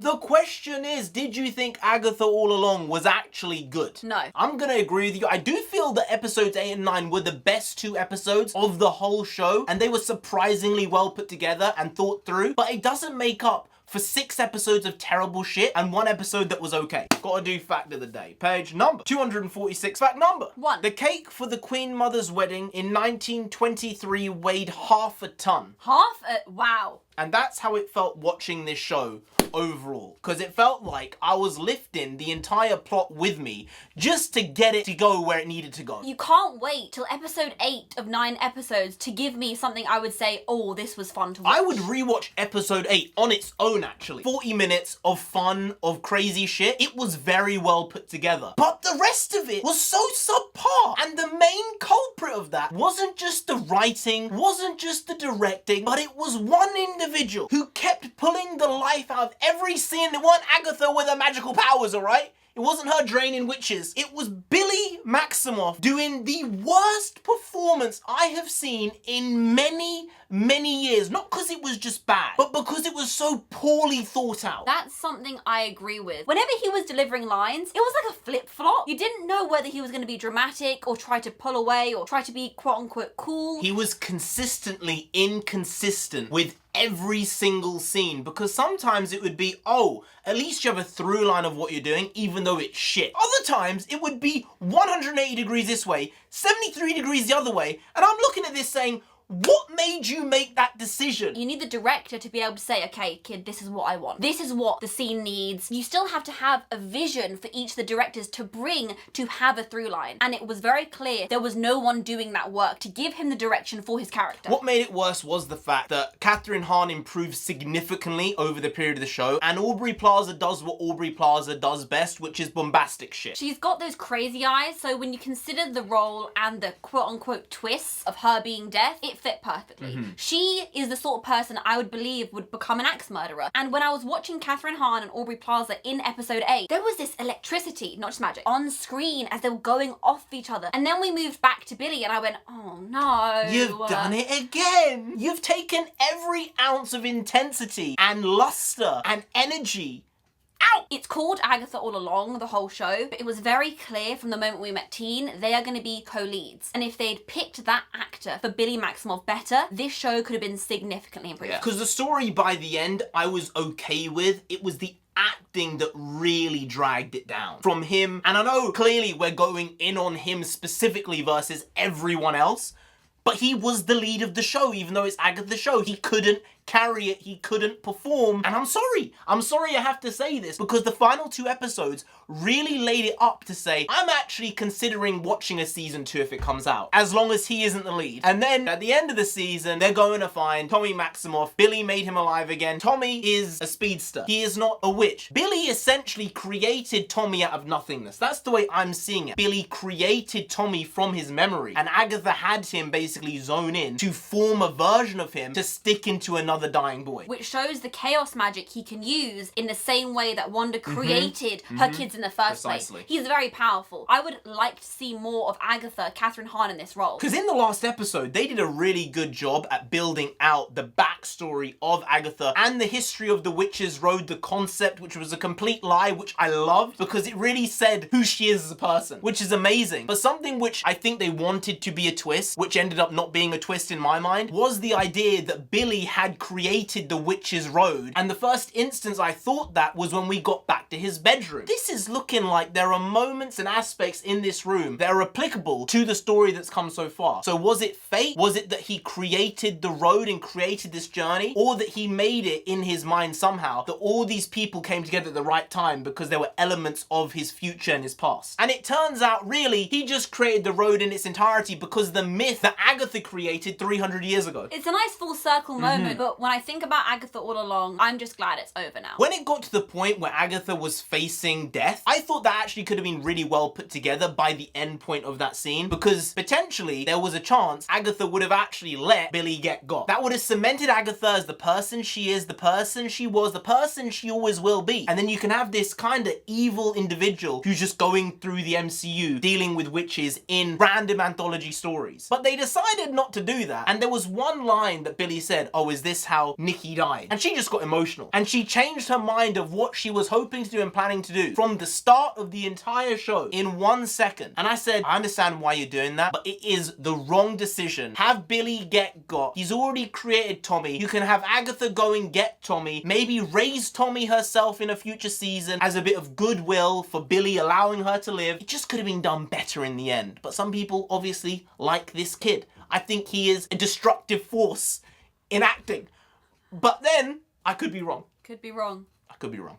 The question is, did you think Agatha All Along was actually good? No. I'm gonna agree with you. I do feel that episodes 8 and 9 were the best 2 episodes of the whole show, and they were surprisingly well put together and thought through, but it doesn't make up for 6 episodes of terrible shit and 1 episode that was okay. Gotta do fact of the day. Page number 246. Fact number 1. The cake for the Queen Mother's wedding in 1923 weighed half a ton. Wow. And that's how it felt watching this show overall. Because it felt like I was lifting the entire plot with me just to get it to go where it needed to go. You can't wait till episode 8 of 9 episodes to give me something I would say, oh, this was fun to watch. I would rewatch episode 8 on its own, actually. 40 minutes of fun, of crazy shit. It was very well put together. But the rest of it was so subpar. And the main culprit of that wasn't just the writing, wasn't just the directing, but it was one individual who kept pulling the life out of every scene. It wasn't Agatha with her magical powers, alright? It wasn't her draining witches. It was Billy Maximoff doing the worst performance I have seen in many, many years. Not because it was just bad, but because it was so poorly thought out. That's something I agree with. Whenever he was delivering lines, it was like a flip-flop. You didn't know whether he was going to be dramatic or try to pull away or try to be quote-unquote cool. He was consistently inconsistent with every single scene, because sometimes it would be, oh, at least you have a through line of what you're doing, even though it's shit. Other times it would be 180 degrees this way, 73 degrees the other way, and I'm looking at this saying, what made you make that decision? You need the director to be able to say, okay, kid, this is what I want. This is what the scene needs. You still have to have a vision for each of the directors to bring to have a through line. And it was very clear there was no one doing that work to give him the direction for his character. What made it worse was the fact that Catherine Hahn improved significantly over the period of the show, and Aubrey Plaza does what Aubrey Plaza does best, which is bombastic shit. She's got those crazy eyes, so when you consider the role and the quote-unquote twists of her being deaf, it fit perfectly. She is the sort of person I would believe would become an axe murderer. And when I was watching Catherine Hahn and Aubrey Plaza in episode 8, there was this electricity, not just magic, on screen as they were going off each other. And then we moved back to Billy and I went, oh no. You've done it again. You've taken every ounce of intensity and luster and energy out. It's called Agatha All Along, the whole show, but it was very clear from the moment we met Teen, they are going to be co-leads. And if they'd picked that actor for Billy Maximoff better, this show could have been significantly improved. Because the story by the end, I was okay with. It was the acting that really dragged it down from him. And I know clearly we're going in on him specifically versus everyone else, but he was the lead of the show, even though it's Agatha's show. He couldn't carry it, he couldn't perform, and I'm sorry I have to say this, because the final 2 episodes really laid it up to say, I'm actually considering watching a season 2 if it comes out, as long as he isn't the lead. And then at the end of the season, they're going to find Tommy Maximoff. Billy made him alive again. Tommy is a speedster. He is not a witch. Billy essentially created Tommy out of nothingness. That's the way I'm seeing it. Billy created Tommy from his memory, and Agatha had him basically zone in to form a version of him to stick into another dying boy. Which shows the chaos magic he can use in the same way that Wanda created her kids in the first place. He's very powerful. I would like to see more of Agatha, Catherine Hahn in this role. Because in the last episode, they did a really good job at building out the backstory of Agatha and the history of the Witches Road, the concept, which was a complete lie, which I loved because it really said who she is as a person, which is amazing. But something which I think they wanted to be a twist, which ended up not being a twist in my mind, was the idea that Billy had created the Witches Road. And the first instance I thought that was when we got back to his bedroom. This is looking like there are moments and aspects in this room that are applicable to the story that's come so far. So was it fate? Was it that he created the road and created this journey? Or that he made it in his mind somehow that all these people came together at the right time because there were elements of his future and his past? And it turns out really he just created the road in its entirety because the myth that Agatha created 300 years ago. It's a nice full circle moment, but when I think about Agatha All Along, I'm just glad it's over now. When it got to the point where Agatha was facing death, I thought that actually could have been really well put together by the end point of that scene, because potentially there was a chance Agatha would have actually let Billy get got. That would have cemented Agatha as the person she is, the person she was, the person she always will be. And then you can have this kind of evil individual who's just going through the MCU, dealing with witches in random anthology stories. But they decided not to do that. And there was one line that Billy said, oh, is this miss how Nikki died. And she just got emotional. And she changed her mind of what she was hoping to do and planning to do from the start of the entire show in 1 second. And I said, I understand why you're doing that, but it is the wrong decision. Have Billy get got. He's already created Tommy. You can have Agatha go and get Tommy. Maybe raise Tommy herself in a future season as a bit of goodwill for Billy, allowing her to live. It just could have been done better in the end. But some people obviously like this kid. I think he is a destructive force in acting. But then, I could be wrong. Could be wrong. I could be wrong.